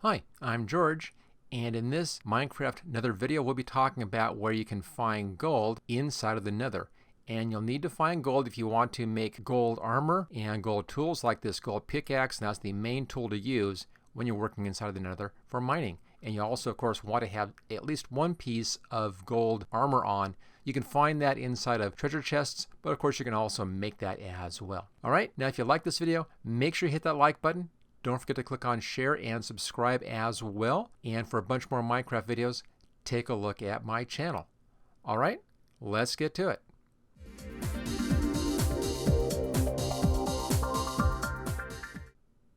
Hi, I'm George, and in this Minecraft Nether video we'll be talking about where you can find gold inside of the Nether. And you'll need to find gold if you want to make gold armor and gold tools like this gold pickaxe, and that's the main tool to use when you're working inside of the Nether for mining. And you also of course want to have at least one piece of gold armor on. You can find that inside of treasure chests, but of course you can also make that as well. Alright, now if you like this video, make sure you hit that like button. Don't forget to click on share and subscribe as well. And for a bunch more Minecraft videos, take a look at my channel. Alright, let's get to it.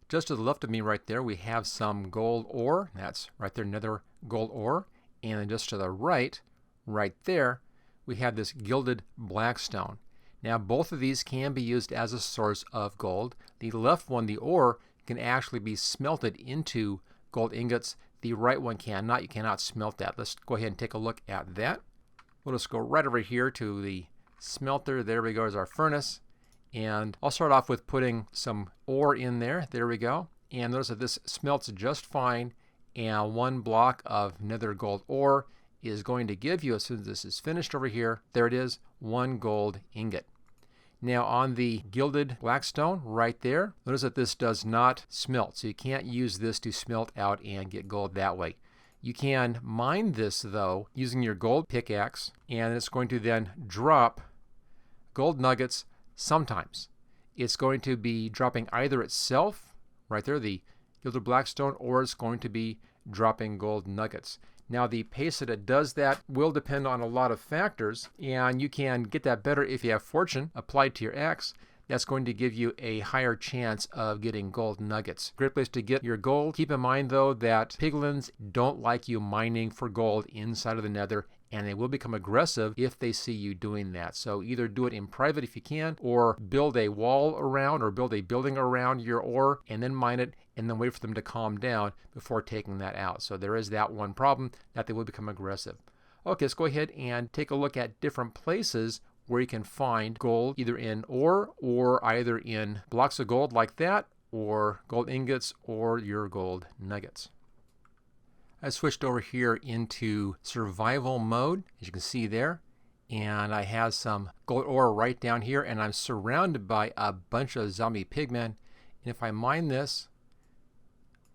Just to the left of me right there, we have some gold ore. That's right there, Nether Gold Ore. And then just to the right there, we have this Gilded Blackstone. Now both of these can be used as a source of gold. The left one, the ore, can actually be smelted into gold ingots. The right one cannot. You cannot smelt that. Let's go ahead and take a look at that. We'll just go right over here to the smelter. There we go, is our furnace. And I'll start off with putting some ore in there. There we go. And notice that this smelts just fine. And one block of Nether Gold Ore is going to give you, as soon as this is finished over here, there it is, one gold ingot. Now on the Gilded Blackstone right there, notice that this does not smelt. So you can't use this to smelt out and get gold that way. You can mine this though using your gold pickaxe, and it's going to then drop gold nuggets sometimes. It's going to be dropping either itself, right there, the Gilded Blackstone, or it's going to be dropping gold nuggets. Now the pace that it does that will depend on a lot of factors, and you can get that better if you have fortune applied to your axe. That's going to give you a higher chance of getting gold nuggets. Great place to get your gold. Keep in mind though that piglins don't like you mining for gold inside of the Nether, and they will become aggressive if they see you doing that. So either do it in private if you can, or build a wall around or build a building around your ore and then mine it, and then wait for them to calm down before taking that out. So there is that one problem, that they will become aggressive. Okay, let's go ahead and take a look at different places where you can find gold, either in ore or either in blocks of gold like that, or gold ingots, or your gold nuggets. I switched over here into survival mode, as you can see there, and I have some gold ore right down here, and I'm surrounded by a bunch of zombie pigmen. And if I mine this,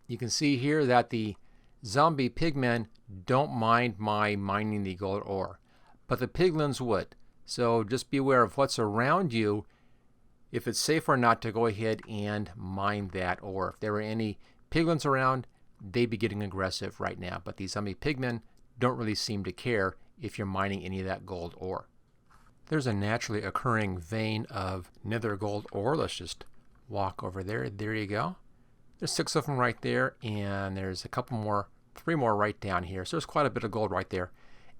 you can see here that the zombie pigmen don't mind my mining the gold ore, but the piglins would. So just be aware of what's around you, if it's safe or not to go ahead and mine that ore. If there were any piglins around, they'd be getting aggressive right now, but these zombie pigmen don't really seem to care if you're mining any of that gold ore. There's a naturally occurring vein of Nether Gold Ore. Let's just walk over there. There you go. There's 6 of them right there, and there's a couple more, 3 more right down here. So there's quite a bit of gold right there.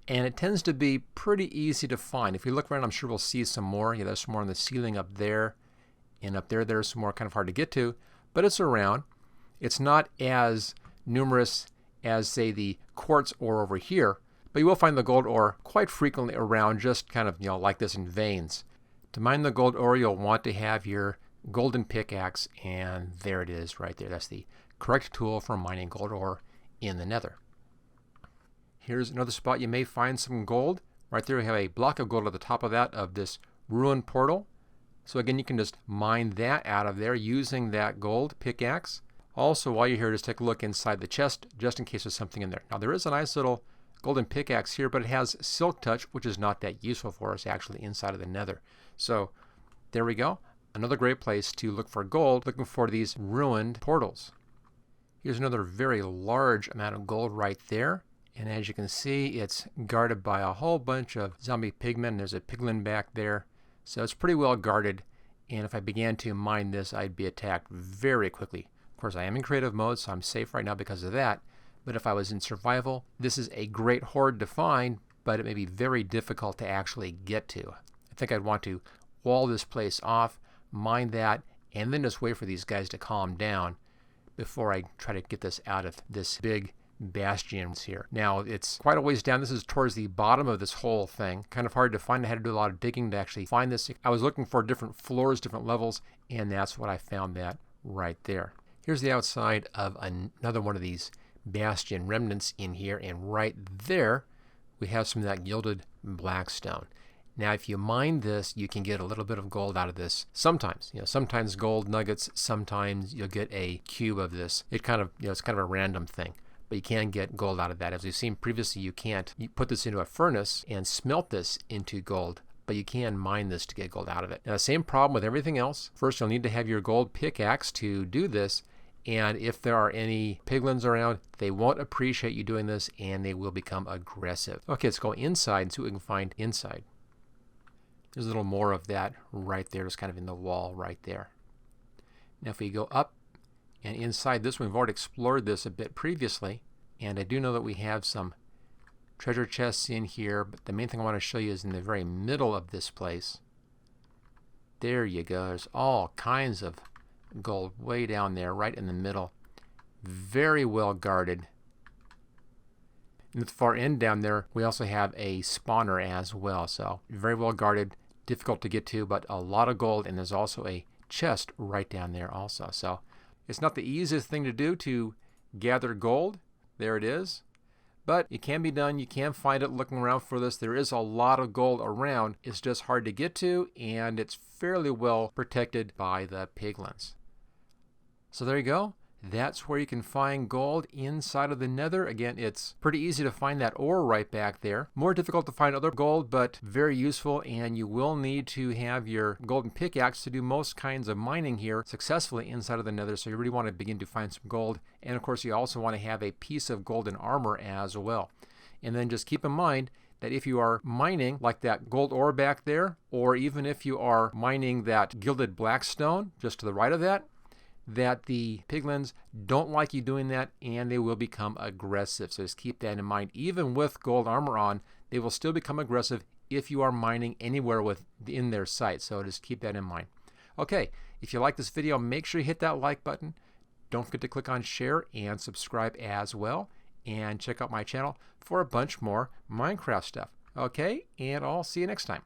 And it tends to be pretty easy to find. If we look around, I'm sure we'll see some more. Yeah, there's some more on the ceiling up there. And up there, there's some more, kind of hard to get to. But it's around. It's not as numerous as, say, the quartz ore over here. But you will find the gold ore quite frequently around, just kind of, like this in veins. To mine the gold ore, you'll want to have your golden pickaxe, and there it is right there. That's the correct tool for mining gold ore in the Nether. Here's another spot you may find some gold. Right there we have a block of gold at the top of that, of this ruined portal. So again, you can just mine that out of there using that gold pickaxe. Also, while you're here, just take a look inside the chest just in case there's something in there. Now there is a nice little golden pickaxe here, but it has silk touch, which is not that useful for us actually inside of the Nether. So there we go. Another great place to look for gold, looking for these ruined portals. Here's another very large amount of gold right there. And as you can see, it's guarded by a whole bunch of zombie pigmen. There's a piglin back there. So it's pretty well guarded. And if I began to mine this, I'd be attacked very quickly. Of course, I am in creative mode, so I'm safe right now because of that. But if I was in survival, this is a great hoard to find, but it may be very difficult to actually get to. I think I'd want to wall this place off, mine that, and then just wait for these guys to calm down before I try to get this out of this big bastions here. Now it's quite a ways down. This is towards the bottom of this whole thing. Kind of hard to find. I had to do a lot of digging to actually find this. I was looking for different floors, different levels, and that's what I found that right there. Here's the outside of another one of these Bastion remnants in here, and right there we have some of that Gilded Blackstone. Now if you mine this, you can get a little bit of gold out of this sometimes. Sometimes gold nuggets, sometimes you'll get a cube of this. It kind of, it's kind of a random thing. But you can get gold out of that. As we've seen previously, you can't put this into a furnace and smelt this into gold, but you can mine this to get gold out of it. Now, same problem with everything else. First, you'll need to have your gold pickaxe to do this, and if there are any piglins around, they won't appreciate you doing this, and they will become aggressive. Okay, let's go inside and see what we can find inside. There's a little more of that right there, just kind of in the wall right there. Now, if we go up, and inside this one, we've already explored this a bit previously, and I do know that we have some treasure chests in here, but the main thing I want to show you is in the very middle of this place. There you go. There's all kinds of gold way down there, right in the middle. Very well guarded. And at the far end down there, we also have a spawner as well, so very well guarded, difficult to get to, but a lot of gold, and there's also a chest right down there also. So it's not the easiest thing to do to gather gold. There it is. But it can be done. You can find it looking around for this. There is a lot of gold around. It's just hard to get to, and it's fairly well protected by the piglins. So there you go. That's where you can find gold inside of the Nether. Again, it's pretty easy to find that ore right back there. More difficult to find other gold, but very useful, and you will need to have your golden pickaxe to do most kinds of mining here successfully inside of the Nether, so you really want to begin to find some gold. And of course, you also want to have a piece of golden armor as well. And then just keep in mind that if you are mining like that gold ore back there, or even if you are mining that Gilded Blackstone just to the right of that the piglins don't like you doing that, and they will become aggressive. So just keep that in mind. Even with gold armor on, they will still become aggressive if you are mining anywhere within their sight. So just keep that in mind. Okay, if you like this video, make sure you hit that like button. Don't forget to click on share and subscribe as well. And check out my channel for a bunch more Minecraft stuff. Okay, and I'll see you next time.